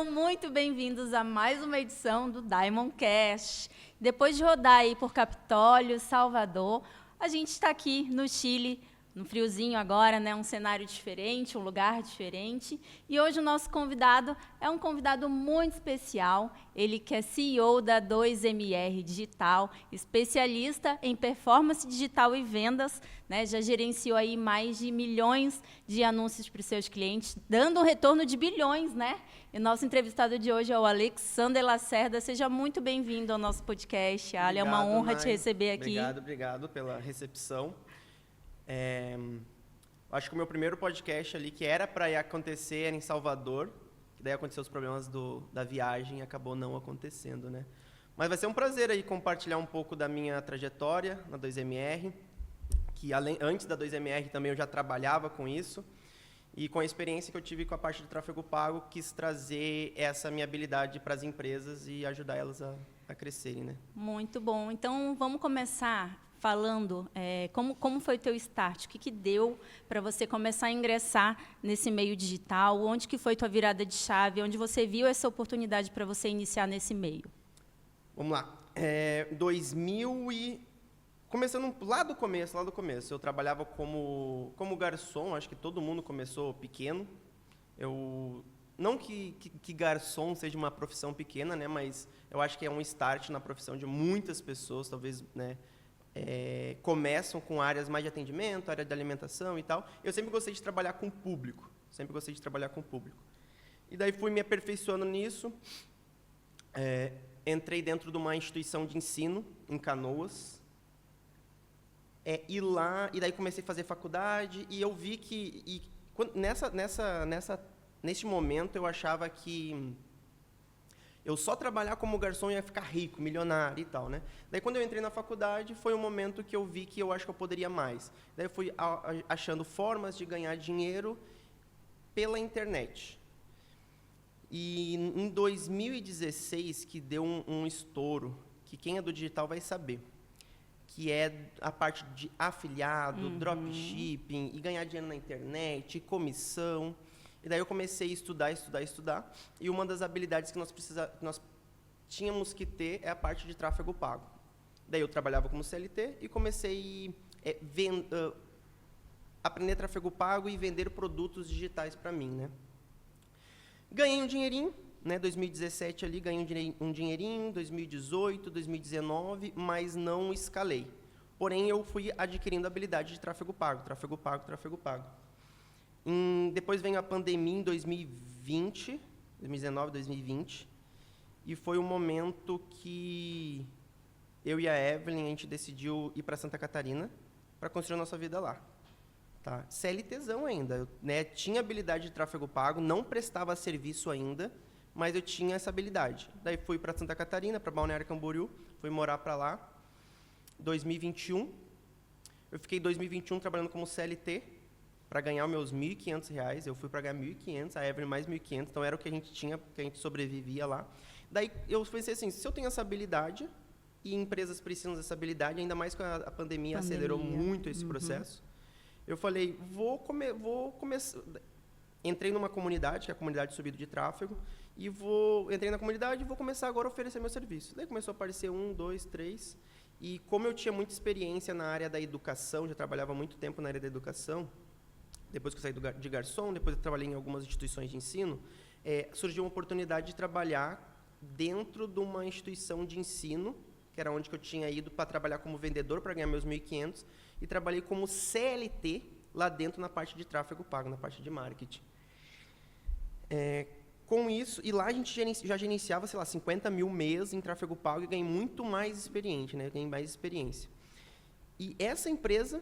Sejam muito bem-vindos a mais uma edição do Diamond Cash. Depois de rodar aí por Capitólio, Salvador, a gente está aqui no Chile, no friozinho agora, né? Um cenário diferente, um lugar diferente. E hoje o nosso convidado é um convidado muito especial. Ele que é CEO da 2MR Digital, especialista em performance digital e vendas, né? Já gerenciou aí mais de milhões de anúncios para os seus clientes, dando um retorno de bilhões, né? E o nosso entrevistado de hoje é o Alexander Lacerda. Seja muito bem-vindo ao nosso podcast, Ali. É uma honra te receber aqui. Obrigado pela recepção. Acho que o meu primeiro podcast ali, que era para acontecer, era em Salvador, que daí aconteceu os problemas da viagem e acabou não acontecendo, né? Mas vai ser um prazer aí compartilhar um pouco da minha trajetória na 2MR, que antes da 2MR também eu já trabalhava com isso, e com a experiência que eu tive com a parte de tráfego pago, quis trazer essa minha habilidade para as empresas e ajudar elas a crescerem, né? Muito bom. Então, vamos começar falando como foi o teu start, o que deu para você começar a ingressar nesse meio digital, onde que foi tua virada de chave, onde você viu essa oportunidade para você iniciar nesse meio? Vamos lá. Começando lá do começo, eu trabalhava como garçom, acho que todo mundo começou pequeno. Não que garçom seja uma profissão pequena, né, mas eu acho que é um start na profissão de muitas pessoas, talvez, né, começam com áreas mais de atendimento, área de alimentação e tal. Eu sempre gostei de trabalhar com o público, E daí fui me aperfeiçoando nisso. Entrei dentro de uma instituição de ensino em Canoas. E daí comecei a fazer faculdade e eu vi que nesse momento eu achava que eu só trabalhar como garçom ia ficar rico, milionário e tal, né? Daí, quando eu entrei na faculdade, foi um momento que eu vi que eu acho que eu poderia mais. Daí, eu fui achando formas de ganhar dinheiro pela internet. E em 2016, que deu um estouro, que quem é do digital vai saber, que é a parte de afiliado, dropshipping, e ganhar dinheiro na internet, comissão. E daí eu comecei a estudar, e uma das habilidades que nós tínhamos que ter é a parte de tráfego pago. Daí eu trabalhava como CLT e comecei a aprender tráfego pago e vender produtos digitais para mim, né? Ganhei um dinheirinho, né? 2017 ali, ganhei um dinheirinho, 2018, 2019, mas não escalei. Porém, eu fui adquirindo habilidade de tráfego pago. Depois veio a pandemia em 2020, 2019, 2020, e foi um momento que eu e a Evelyn, a gente decidiu ir para Santa Catarina para construir a nossa vida lá. Tá? CLTzão ainda, né? Tinha habilidade de tráfego pago, não prestava serviço ainda, mas eu tinha essa habilidade. Daí fui para Santa Catarina, para Balneário Camboriú, fui morar para lá. 2021, eu fiquei 2021 trabalhando como CLT, para ganhar os meus R$ 1.500, eu fui para ganhar 1.500, a Evelyn mais 1.500, então era o que a gente tinha, que a gente sobrevivia lá. Daí eu pensei assim, se eu tenho essa habilidade, e empresas precisam dessa habilidade, ainda mais que a pandemia acelerou muito esse processo, eu falei, vou começar. Entrei numa comunidade, que é a comunidade Subido de Tráfego, e entrei na comunidade e vou começar agora a oferecer meu serviço. Daí começou a aparecer 1, 2, 3, e como eu tinha muita experiência na área da educação, já trabalhava há muito tempo na área da educação, depois que eu saí de garçom, depois eu trabalhei em algumas instituições de ensino, surgiu uma oportunidade de trabalhar dentro de uma instituição de ensino, que era onde que eu tinha ido para trabalhar como vendedor, para ganhar meus 1.500, e trabalhei como CLT lá dentro na parte de tráfego pago, na parte de marketing. Com isso, e lá a gente já gerenciava, sei lá, 50 mil mês em tráfego pago e ganhei muito mais experiência, né? Ganhei mais experiência. E essa empresa,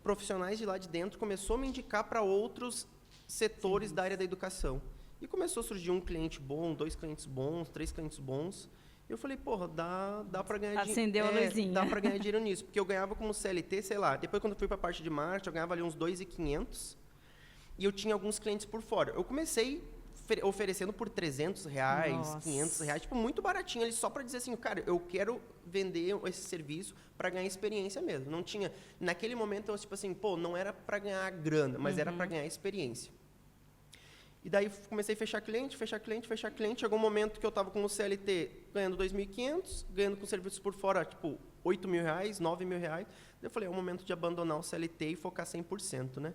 profissionais de lá de dentro, começou a me indicar para outros setores da área da educação. E começou a surgir um cliente bom, 2 clientes bons, 3 clientes bons. Eu falei, porra, dá para ganhar dinheiro. Acendeu a luzinha. Dá para ganhar dinheiro nisso. Porque eu ganhava como CLT, sei lá, depois quando eu fui para a parte de marketing, eu ganhava ali uns 2.500 e eu tinha alguns clientes por fora. Eu comecei oferecendo por R$300, R$500, tipo, muito baratinho ali, só para dizer assim, cara, eu quero vender esse serviço para ganhar experiência mesmo. Não tinha, naquele momento, tipo assim, pô, não era para ganhar grana, mas era para ganhar experiência. E daí comecei a fechar cliente. Chegou um momento que eu estava com o CLT ganhando 2.500, ganhando com serviços por fora, tipo, R$8.000, R$9.000. Daí eu falei, é o momento de abandonar o CLT e focar 100%, né?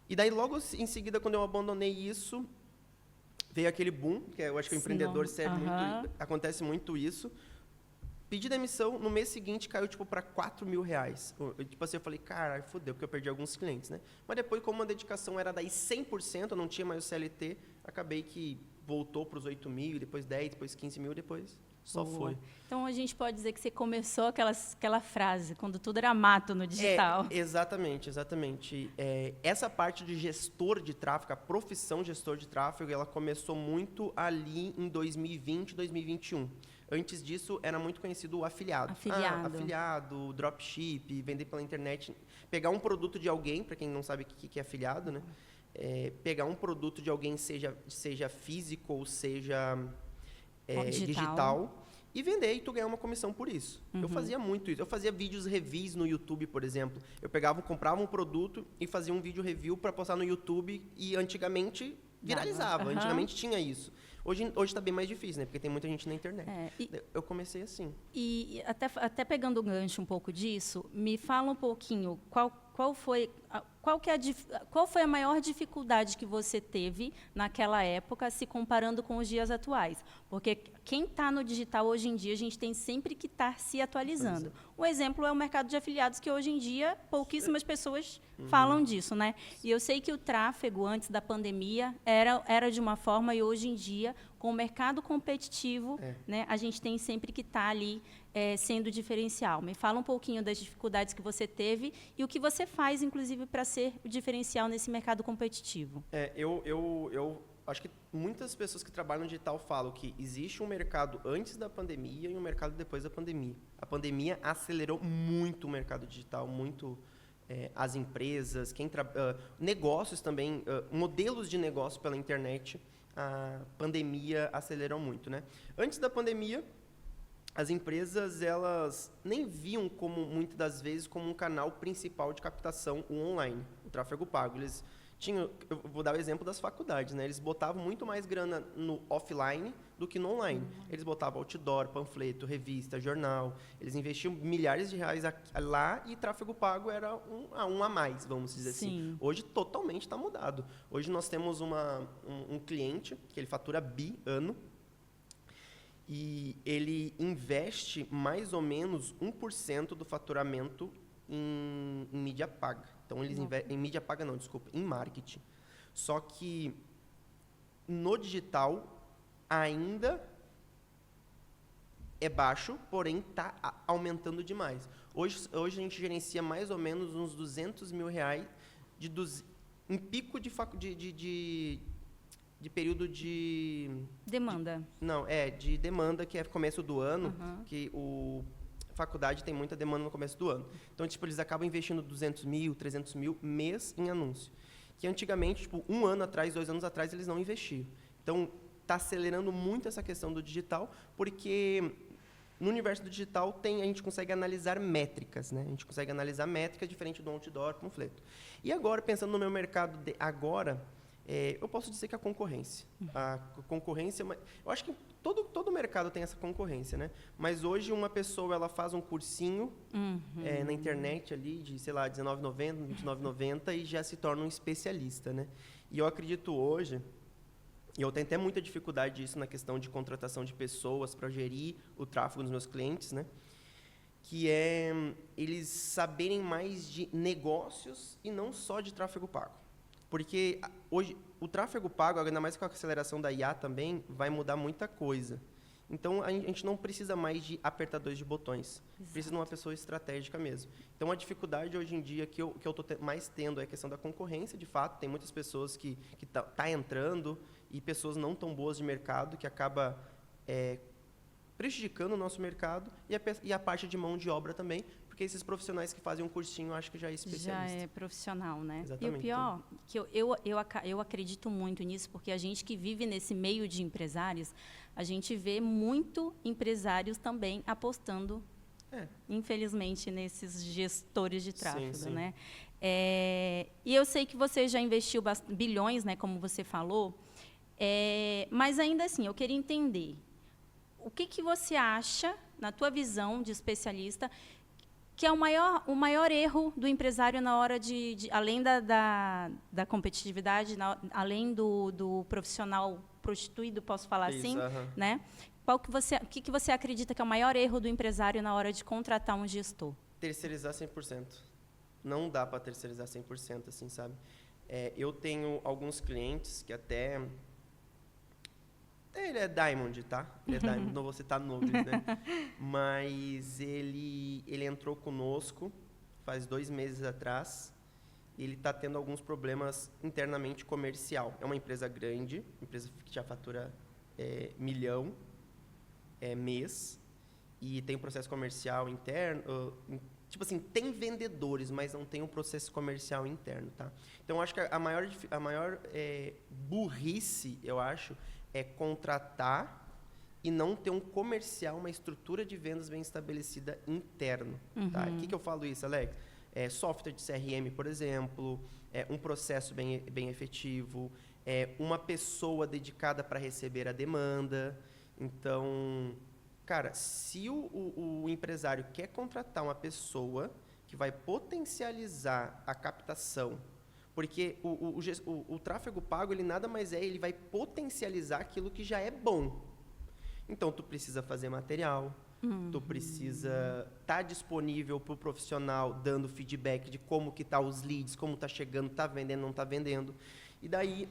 E daí, logo em seguida, quando eu abandonei isso, veio aquele boom, que eu acho que o empreendedor serve muito, acontece muito isso. Pedi demissão, no mês seguinte caiu tipo para R$4.000. Tipo assim, eu falei, caralho, fodeu, porque eu perdi alguns clientes, né? Mas depois, como a dedicação era daí 100%, eu não tinha mais o CLT, acabei que voltou para os 8.000, depois 10, depois 15.000, depois só foi. Então, a gente pode dizer que você começou aquela frase, quando tudo era mato no digital. Exatamente. Essa parte de gestor de tráfego, a profissão gestor de tráfego, ela começou muito ali em 2020, 2021. Antes disso, era muito conhecido o afiliado. Afiliado, dropship, vender pela internet. Pegar um produto de alguém, para quem não sabe o que é afiliado, né? Pegar um produto de alguém, seja físico ou seja digital, e vender e tu ganhar uma comissão por isso. Eu fazia muito isso. Eu fazia vídeos reviews no YouTube, por exemplo. Eu comprava um produto e fazia um vídeo review para postar no YouTube e antigamente viralizava. Antigamente tinha isso. Hoje está bem mais difícil, né? Porque tem muita gente na internet. Eu comecei assim. E até pegando o gancho um pouco disso, me fala um pouquinho qual foi a maior dificuldade que você teve naquela época, se comparando com os dias atuais? Porque quem está no digital hoje em dia, a gente tem sempre que estar se atualizando. Um exemplo é o mercado de afiliados, que hoje em dia pouquíssimas pessoas falam disso, né? E eu sei que o tráfego, antes da pandemia, era de uma forma, e hoje em dia, com o mercado competitivo, né, a gente tem sempre que estar ali sendo diferencial. Me fala um pouquinho das dificuldades que você teve e o que você faz, inclusive, para ser o diferencial nesse mercado competitivo. Eu acho que muitas pessoas que trabalham no digital falam que existe um mercado antes da pandemia e um mercado depois da pandemia. A pandemia acelerou muito o mercado digital, muito as empresas, negócios também, modelos de negócio pela internet. A pandemia acelerou muito, né? Antes da pandemia, as empresas, elas nem viam muitas das vezes, como um canal principal de captação o online, o tráfego pago. Eles tinham, eu vou dar o exemplo das faculdades, né? Eles botavam muito mais grana no offline do que no online. Eles botavam outdoor, panfleto, revista, jornal. Eles investiam milhares de reais lá e tráfego pago era um a mais, vamos dizer assim. Hoje totalmente está mudado. Hoje nós temos um cliente que ele fatura ano. E ele investe mais ou menos 1% do faturamento em mídia paga. Então, eles investem em mídia paga, não, desculpa, em marketing. Só que no digital ainda é baixo, porém está aumentando demais. Hoje a gente gerencia mais ou menos uns R$200.000 em pico de período de... Demanda. De demanda, que é começo do ano, que a faculdade tem muita demanda no começo do ano. Então, tipo, eles acabam investindo 200.000, 300.000 mês em anúncio. Que antigamente, tipo, 1 ano atrás, 2 anos atrás, eles não investiam. Então, está acelerando muito essa questão do digital, porque no universo do digital a gente consegue analisar métricas, né? A gente consegue analisar métricas diferente do outdoor, panfleto. E agora, pensando no meu mercado eu posso dizer que a concorrência. Eu acho que todo mercado tem essa concorrência, né? Mas hoje uma pessoa ela faz um cursinho na internet ali de, sei lá, R$19,90, R$29,90 e já se torna um especialista, né? E eu acredito hoje, e eu tenho até muita dificuldade disso na questão de contratação de pessoas para gerir o tráfego dos meus clientes, né? Que é eles saberem mais de negócios e não só de tráfego pago. Porque hoje o tráfego pago, ainda mais com a aceleração da IA também, vai mudar muita coisa. Então, a gente não precisa mais de apertadores de botões. Exato. Precisa de uma pessoa estratégica mesmo. Então, a dificuldade hoje em dia que eu estou mais tendo é a questão da concorrência, de fato. Tem muitas pessoas que tá entrando e pessoas não tão boas de mercado que acaba prejudicando o nosso mercado e a parte de mão de obra também, porque esses profissionais que fazem um cursinho, acho que já é especialista. Já é profissional, né? Exatamente. E o pior, que eu acredito muito nisso, porque a gente que vive nesse meio de empresários, a gente vê muito empresários também apostando, infelizmente, nesses gestores de tráfego, sim. né? E eu sei que você já investiu bilhões, né, como você falou. Mas, ainda assim, eu queria entender o que você acha, na tua visão de especialista, que é o maior erro do empresário na hora além da competitividade, além do profissional prostituído, posso falar Isso, assim, aham. né? O que você acredita que é o maior erro do empresário na hora de contratar um gestor? Terceirizar 100%. Não dá para terceirizar 100%, assim, sabe? Eu tenho alguns clientes que até... Ele é Diamond, tá? Ele é Diamond, não vou citar nomes, né? Mas ele entrou conosco faz 2 meses atrás. E ele está tendo alguns problemas internamente comercial. É uma empresa grande, empresa que já fatura milhão mês. E tem um processo comercial interno. Tipo assim, tem vendedores, mas não tem um processo comercial interno, tá? Então, acho que a maior burrice, eu acho, é contratar e não ter um comercial, uma estrutura de vendas bem estabelecida interno. Tá? O que eu falo isso, Alex? Software de CRM, por exemplo, um processo bem efetivo, uma pessoa dedicada para receber a demanda. Então, cara, se o empresário quer contratar uma pessoa que vai potencializar a captação, porque o tráfego pago, ele nada mais ele vai potencializar aquilo que já é bom. Então, tu precisa fazer material, tu precisa estar disponível para o profissional, dando feedback de como que tá os leads, como está chegando, está vendendo, não está vendendo. E daí,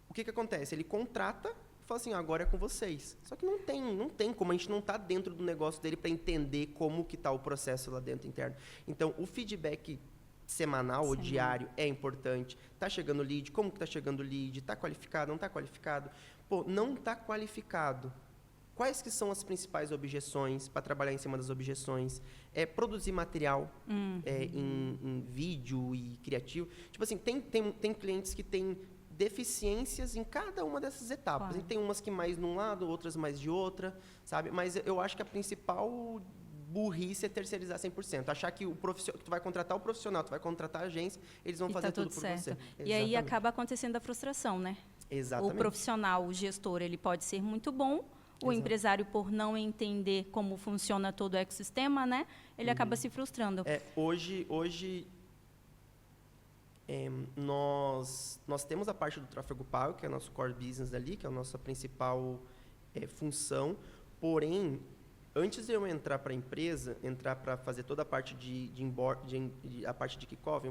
o que acontece? Ele contrata e fala assim, agora é com vocês. Só que não tem como, a gente não está dentro do negócio dele para entender como que está o processo lá dentro interno. Então, o feedback semanal ou diário é importante. Está chegando lead, como que está chegando lead? Está qualificado, não está qualificado? Pô, não está qualificado. Quais que são as principais objeções, para trabalhar em cima das objeções? Produzir material em vídeo e criativo. Tipo assim, tem clientes que têm deficiências em cada uma dessas etapas. Claro. E tem umas que mais de um lado, outras mais de outra, sabe? Mas eu acho que a principal burrice é terceirizar 100%. Achar que tu vai contratar o profissional, tu vai contratar a agência, eles vão fazer tudo por certo. você. E aí acaba acontecendo a frustração, né? Exatamente. O profissional, o gestor, ele pode ser muito bom, o empresário, por não entender como funciona todo o ecossistema, né? Ele acaba se frustrando. Hoje nós temos a parte do tráfego pago, que é o nosso core business ali, que é a nossa principal função. Porém, antes de eu entrar para a empresa, entrar para fazer toda a parte a parte de kickoff,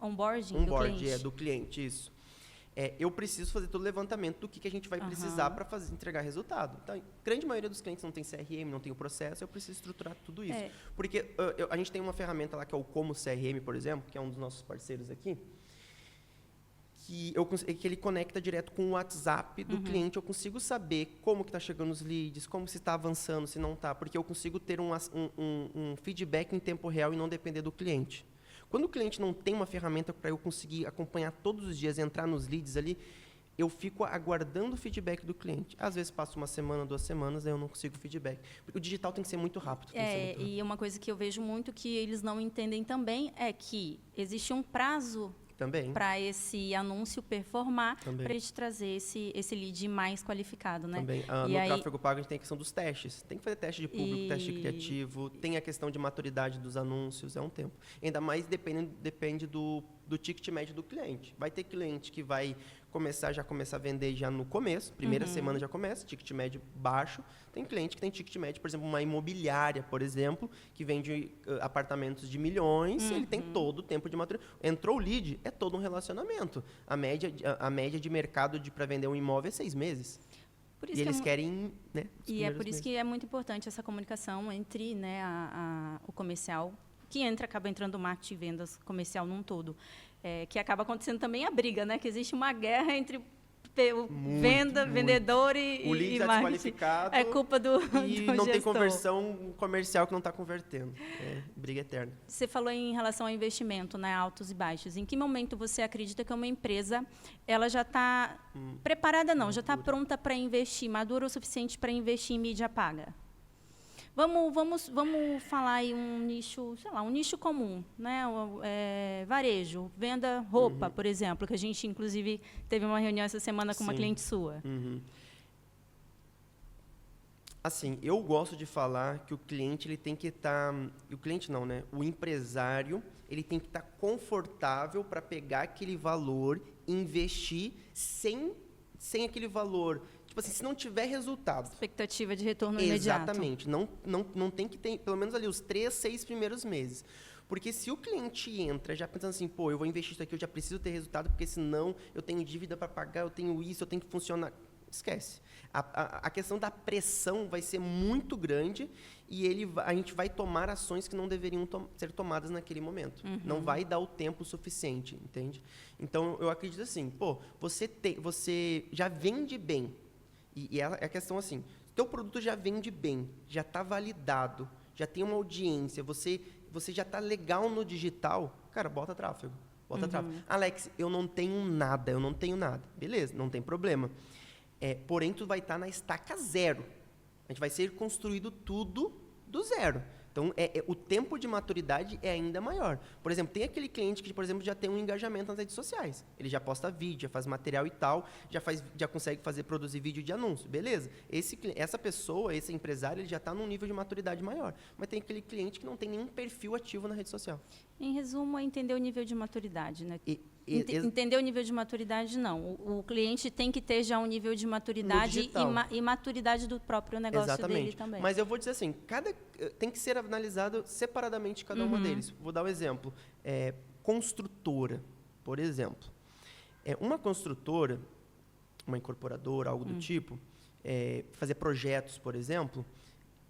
onboarding do cliente, isso. Eu preciso fazer todo o levantamento do que a gente vai precisar para entregar resultado. Então, a grande maioria dos clientes não tem CRM, não tem o processo, eu preciso estruturar tudo isso. Porque a gente tem uma ferramenta lá que é o Como CRM, por exemplo, que é um dos nossos parceiros aqui, que ele conecta direto com o WhatsApp do cliente. Eu consigo saber como que está chegando os leads, como se está avançando, se não está, porque eu consigo ter um feedback em tempo real e não depender do cliente. Quando o cliente não tem uma ferramenta para eu conseguir acompanhar todos os dias, entrar nos leads ali, eu fico aguardando o feedback do cliente. Às vezes passa 1 semana, 2 semanas, aí eu não consigo feedback. Porque o digital tem que ser muito rápido. E uma coisa que eu vejo muito que eles não entendem também é que existe um prazo para esse anúncio performar, para ele te trazer esse lead mais qualificado, né? Também. No tráfego pago, a gente tem a questão dos testes. Tem que fazer teste de público, teste criativo, tem a questão de maturidade dos anúncios, é um tempo. Ainda mais depende do ticket médio do cliente. Vai ter cliente que vai já começar a vender já no começo, primeira semana já começa, ticket médio baixo. Tem cliente que tem ticket médio, por exemplo, uma imobiliária, por exemplo, que vende apartamentos de milhões, ele tem todo o tempo de maturidade. Entrou o lead, é todo um relacionamento. A média de mercado para vender um imóvel é 6 meses. E eles querem, né? E é por isso que é muito importante essa comunicação entre, né, o comercial, que acaba entrando o marketing e vendas comercial num todo. Que acaba acontecendo também a briga, né? Que existe uma guerra entre vendedor e o lead está desqualificado. É culpa do e não gestor. Tem conversão comercial que não está convertendo. Briga eterna. Você falou em relação ao investimento, né? Altos e baixos. Em que momento você acredita que uma empresa ela já está preparada, já está pronta para investir, madura o suficiente para investir em mídia paga? Vamos falar aí um nicho, sei lá, um nicho comum, né? Varejo, venda roupa, por exemplo, que a gente, inclusive, teve uma reunião essa semana com uma Sim. cliente sua. Assim, eu gosto de falar que o cliente ele tem que estar... o cliente não, né? O empresário ele tem que estar confortável para pegar aquele valor e investir sem aquele valor. Tipo assim, se não tiver resultado. Expectativa de retorno imediato. Exatamente. Não tem que ter, pelo menos ali, os 3, 6 primeiros meses. Porque se o cliente entra já pensando assim, pô, eu vou investir isso aqui, eu já preciso ter resultado, porque senão eu tenho dívida para pagar, eu tenho isso, eu tenho que funcionar. Esquece. A questão da pressão vai ser muito grande e a gente vai tomar ações que não deveriam ser tomadas naquele momento. Não vai dar o tempo suficiente, entende? Então, eu acredito assim, pô, você já vende bem. E é a questão assim, teu produto já vende bem, já está validado, já tem uma audiência, você já está legal no digital, cara, bota tráfego. Bota tráfego. Alex, eu não tenho nada. Beleza, não tem problema. Porém, tu vai estar na estaca zero. A gente vai ser construído tudo do zero. Então, o tempo de maturidade é ainda maior. Por exemplo, tem aquele cliente que, por exemplo, já tem um engajamento nas redes sociais. Ele já posta vídeo, já faz material e tal, já consegue produzir vídeo de anúncio. Beleza. Essa pessoa, esse empresário, ele já está num nível de maturidade maior. Mas tem aquele cliente que não tem nenhum perfil ativo na rede social. Em resumo, é entender o nível de maturidade, né? Entender o nível de maturidade, não. O cliente tem que ter já um nível de maturidade e maturidade do próprio negócio dele também. Mas eu vou dizer assim, tem que ser analisado separadamente cada uma deles. Vou dar um exemplo. Construtora, por exemplo. Uma construtora, uma incorporadora, algo do tipo, fazer projetos, por exemplo,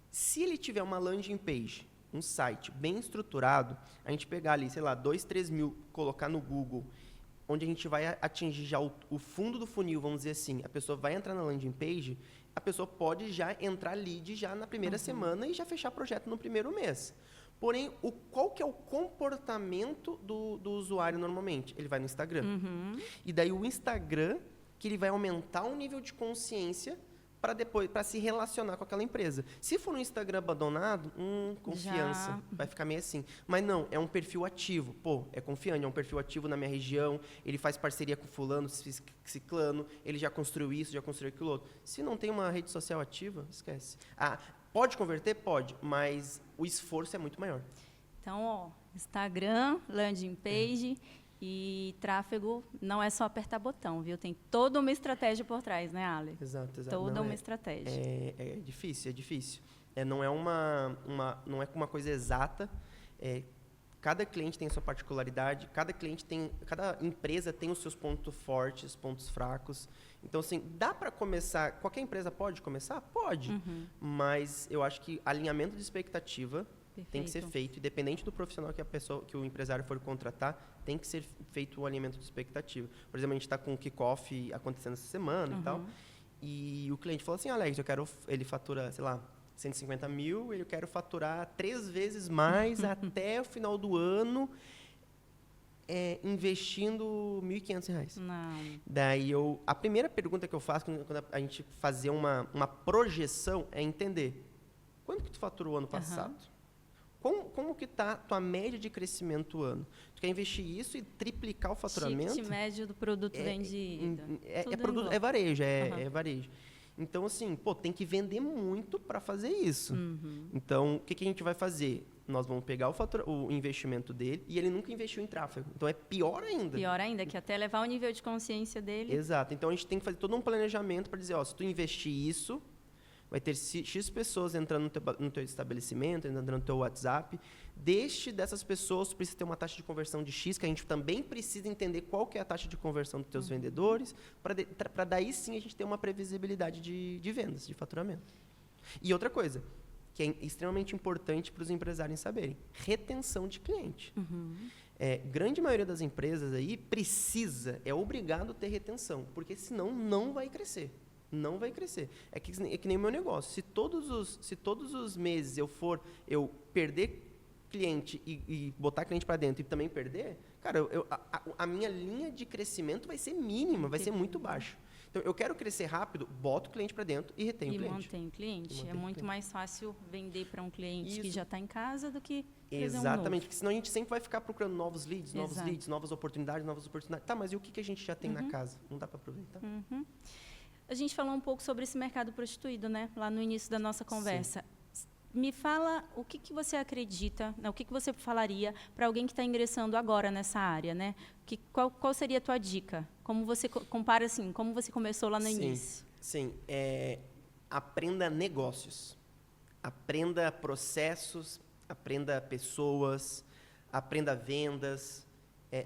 se ele tiver uma landing page, um site bem estruturado, a gente pegar ali, sei lá, 2, 3 mil, colocar no Google, onde a gente vai atingir já o fundo do funil, vamos dizer assim, a pessoa vai entrar na landing page, a pessoa pode já entrar lead já na primeira semana e já fechar projeto no primeiro mês. Porém, qual que é o comportamento do usuário normalmente? Ele vai no Instagram. E daí o Instagram, que ele vai aumentar o nível de consciência para se relacionar com aquela empresa. Se for um Instagram abandonado, confiança, vai ficar meio assim. Mas não, é um perfil ativo. Pô, é confiante, é um perfil ativo na minha região, ele faz parceria com fulano, ciclano, ele já construiu isso, já construiu aquilo outro. Se não tem uma rede social ativa, esquece. Pode converter? Pode, mas o esforço é muito maior. Então, Instagram, landing page... E tráfego não é só apertar botão, viu? Tem toda uma estratégia por trás, né, Ale? Exato. Toda uma estratégia. É difícil. Não é uma coisa exata. Cada cliente tem a sua particularidade, cada empresa tem os seus pontos fortes, pontos fracos. Então, assim, dá para começar... Qualquer empresa pode começar? Pode. Mas eu acho que alinhamento de expectativa... Perfeito. Tem que ser feito, independente do profissional que o empresário for contratar, tem que ser feito o alinhamento de expectativa. Por exemplo, a gente está com o kickoff acontecendo essa semana e tal, e o cliente falou assim, Alex, ele fatura, sei lá, 150 mil, eu quero faturar 3 vezes mais até o final do ano, investindo R$ 1.500. Não. Daí a primeira pergunta que eu faço quando a gente fazer uma projeção é entender quanto que tu faturou ano passado? Como que está a tua média de crescimento ano? Tu quer investir isso e triplicar o faturamento? Ticket médio do produto vendido. É varejo, é varejo. Então, assim, tem que vender muito para fazer isso. Então, o que a gente vai fazer? Nós vamos pegar o investimento dele e ele nunca investiu em tráfego. Então, é pior ainda. Pior ainda, que até levar o nível de consciência dele. Exato. Então, a gente tem que fazer todo um planejamento para dizer, se tu investir isso... Vai ter X pessoas entrando no teu estabelecimento, entrando no teu WhatsApp. Dessas pessoas, tu precisa ter uma taxa de conversão de X, que a gente também precisa entender qual que é a taxa de conversão dos teus vendedores, para daí sim a gente ter uma previsibilidade de vendas, de faturamento. E outra coisa, que é extremamente importante para os empresários saberem, retenção de cliente. Grande maioria das empresas aí é obrigado a ter retenção, porque senão não vai crescer. Não vai crescer. É que nem o meu negócio. Se todos os meses eu perder cliente e botar cliente para dentro e também perder, cara, a minha linha de crescimento vai ser mínima, vai ser muito baixa. Então, eu quero crescer rápido, boto o cliente para dentro e retenho o cliente. Mantém o cliente. Mantém É o muito cliente. mais fácil vender para um cliente que Isso. já está em casa do que trazer um Exatamente, novo. porque senão a gente sempre vai ficar procurando novos leads, Exato. novas oportunidades, novas oportunidades. Tá, mas e o que a gente já tem na casa? Não dá para aproveitar? A gente falou um pouco sobre esse mercado prostituído, né? Lá no início da nossa conversa. Me fala o que você acredita, né? O que você falaria para alguém que está ingressando agora nessa área, né? Qual seria a tua dica? Como você compara assim, como você começou lá no início? Sim, aprenda negócios, aprenda processos, aprenda pessoas, aprenda vendas,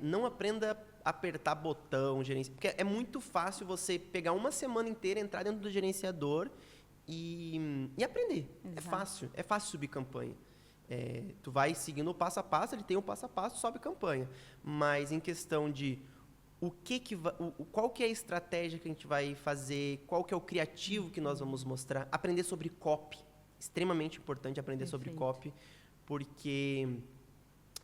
não aprenda a apertar botão, porque é muito fácil você pegar uma semana inteira, entrar dentro do gerenciador e aprender. Exato. É fácil subir campanha. Tu vai seguindo o passo a passo, ele tem um passo a passo, sobe campanha. Mas em questão de qual que é a estratégia que a gente vai fazer, qual que é o criativo que nós vamos mostrar, aprender sobre copy. Extremamente importante aprender sobre copy, porque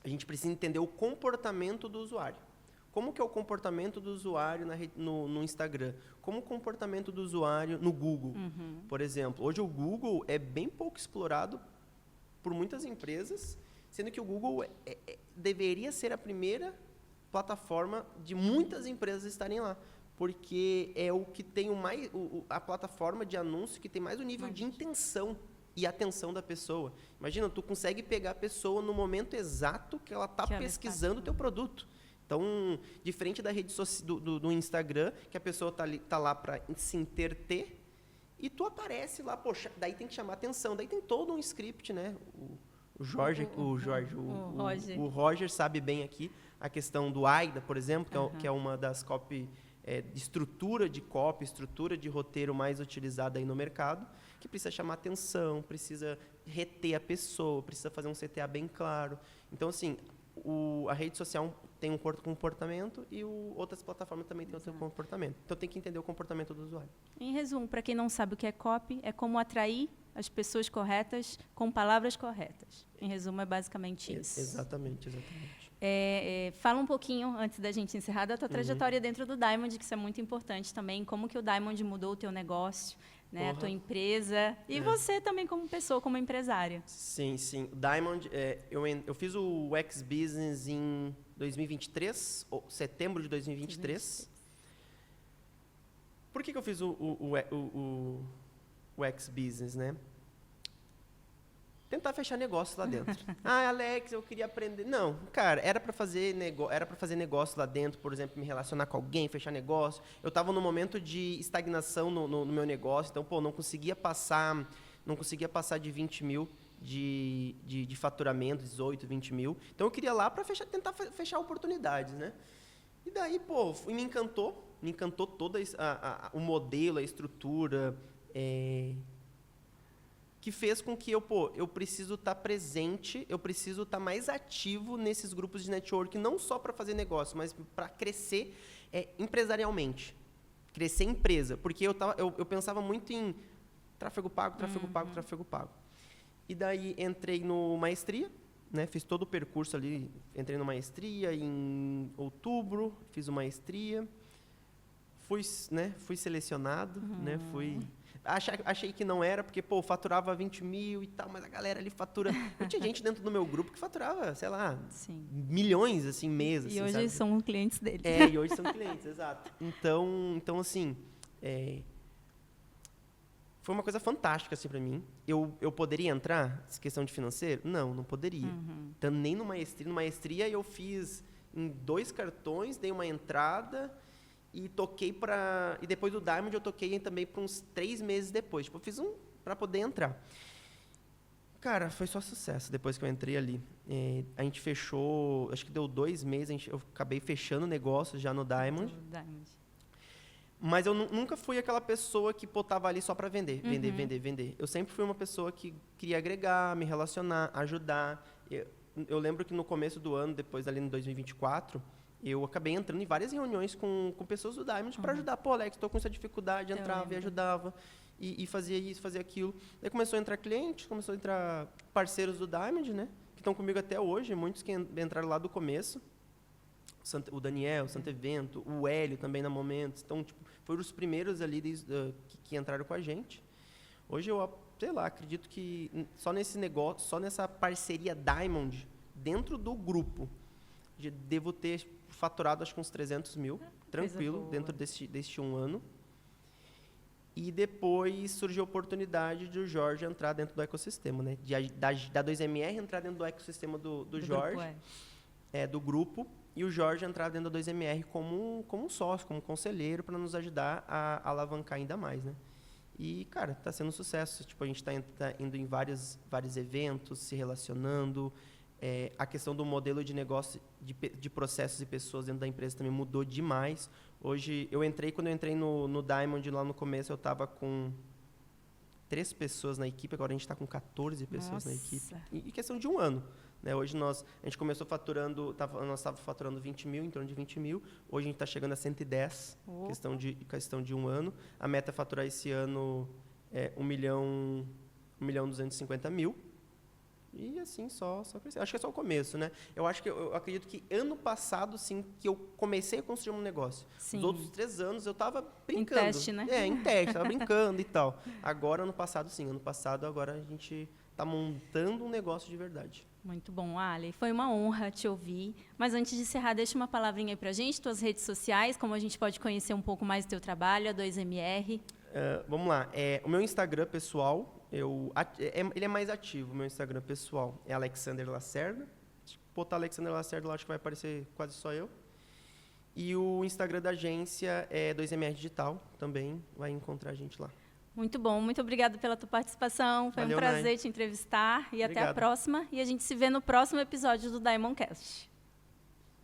a gente precisa entender o comportamento do usuário. Como que é o comportamento do usuário no Instagram? Como o comportamento do usuário no Google, por exemplo. Hoje o Google é bem pouco explorado por muitas empresas, sendo que o Google deveria ser a primeira plataforma de muitas empresas estarem lá, porque é o que tem a plataforma de anúncio que tem mais o nível de intenção e atenção da pessoa. Imagina, tu consegue pegar a pessoa no momento exato que ela está pesquisando o teu produto. Então, diferente da rede do Instagram, que a pessoa tá lá para se interter, e tu aparece lá, poxa, daí tem que chamar atenção, daí tem todo um script, né? O Roger sabe bem aqui a questão do AIDA, por exemplo, que é uma das copy, estrutura de copy, estrutura de roteiro mais utilizada aí no mercado, que precisa chamar atenção, precisa reter a pessoa, precisa fazer um CTA bem claro. Então, assim, a rede social tem um comportamento e outras plataformas também têm outro comportamento. Então, tem que entender o comportamento do usuário. Em resumo, para quem não sabe o que é copy, é como atrair as pessoas corretas com palavras corretas. Em resumo, é basicamente isso. Exatamente. Fala um pouquinho, antes da gente encerrar, da tua trajetória dentro do Diamond, que isso é muito importante também. Como que o Diamond mudou o teu negócio, né, a tua empresa, e você também como pessoa, como empresária. Sim. O Diamond, eu fiz o X Business em 2023, setembro de 2023. Por que eu fiz o X Business, né? Tentar fechar negócio lá dentro. Alex, eu queria aprender. Não, cara, era para fazer negócio lá dentro, por exemplo, me relacionar com alguém, fechar negócio. Eu estava num momento de estagnação no meu negócio, então, não conseguia passar de 20 mil de faturamento, 18, 20 mil. Então, eu queria lá para tentar fechar oportunidades, né? E daí, me encantou todo o modelo, a estrutura, que fez com que eu preciso estar presente, eu preciso estar mais ativo nesses grupos de network, não só para fazer negócio, mas para crescer empresarialmente, crescer empresa, porque eu pensava muito em tráfego pago. E daí entrei no Maestria, né, fiz todo o percurso ali, entrei no Maestria em outubro, fiz o Maestria, fui selecionado, né, Achei que não era, porque, faturava 20 mil e tal, mas a galera ali fatura... Eu tinha gente dentro do meu grupo que faturava, sei lá, milhões, assim, mês. E hoje são clientes deles. E hoje são clientes, exato. Então assim, foi uma coisa fantástica, assim, para mim. Eu poderia entrar, questão de financeiro? Não poderia. Então, nem no Maestria. No Maestria, eu fiz em 2 cartões, dei uma entrada... E toquei e depois do Diamond eu toquei também por uns 3 meses depois. Eu fiz para poder entrar. Cara, foi só sucesso depois que eu entrei ali. A gente fechou, acho que deu 2 meses, eu acabei fechando o negócio já no Diamond. Mas eu nunca fui aquela pessoa que tava ali só para vender. Eu sempre fui uma pessoa que queria agregar, me relacionar, ajudar. Eu lembro que no começo do ano, depois ali em 2024... eu acabei entrando em várias reuniões com pessoas do Diamond para ajudar. Alex, estou com essa dificuldade, entrava e ajudava, e fazia isso, fazia aquilo. Daí começou a entrar clientes, começou a entrar parceiros do Diamond, né, que estão comigo até hoje, muitos que entraram lá do começo. o Daniel, Santo Evento, o Hélio também na Momentos. Então, tipo, foram os primeiros ali que entraram com a gente. Hoje eu, sei lá, acredito que só nesse negócio, só nessa parceria Diamond, dentro do grupo, devo ter faturado acho que uns 300 mil, tranquilo, dentro deste 1 ano. E depois surgiu a oportunidade de o Jorge entrar dentro do ecossistema, né? Da 2MR entrar dentro do ecossistema do Jorge, grupo, do grupo, e o Jorge entrar dentro da 2MR como um sócio, como conselheiro, para nos ajudar a alavancar ainda mais, né? E, cara, está sendo um sucesso. Tipo, a gente está indo em vários eventos, se relacionando. A questão do modelo de negócio, de processos e pessoas dentro da empresa também mudou demais. Hoje, quando eu entrei no Diamond, lá no começo, eu estava com 3 pessoas na equipe, agora a gente está com 14 pessoas na equipe. E questão de 1 ano. Né? Hoje a gente começou faturando, nós estávamos faturando 20 mil, em torno de 20 mil. Hoje a gente está chegando a 110, questão de 1 ano. A meta é faturar esse ano 1.250.000. E assim, só crescer. Acho que é só o começo, né? Eu acredito que ano passado, sim, que eu comecei a construir um negócio. Sim. Os outros 3 anos eu estava brincando. Em teste, né? Em teste, estava brincando e tal. Agora, ano passado, sim. Ano passado, agora a gente está montando um negócio de verdade. Muito bom, Ali. Foi uma honra te ouvir. Mas antes de encerrar, deixa uma palavrinha aí pra gente, tuas redes sociais, como a gente pode conhecer um pouco mais do teu trabalho, a 2MR. Vamos lá. O meu Instagram pessoal, ele é mais ativo, o meu Instagram pessoal é Alexander Lacerda. Se botar Alexander Lacerda lá, acho que vai aparecer quase só eu. E o Instagram da agência é 2MR Digital, também vai encontrar a gente lá. Muito bom, muito obrigada pela tua participação. Foi um prazer te entrevistar. E até a próxima. E a gente se vê no próximo episódio do Diamondcast.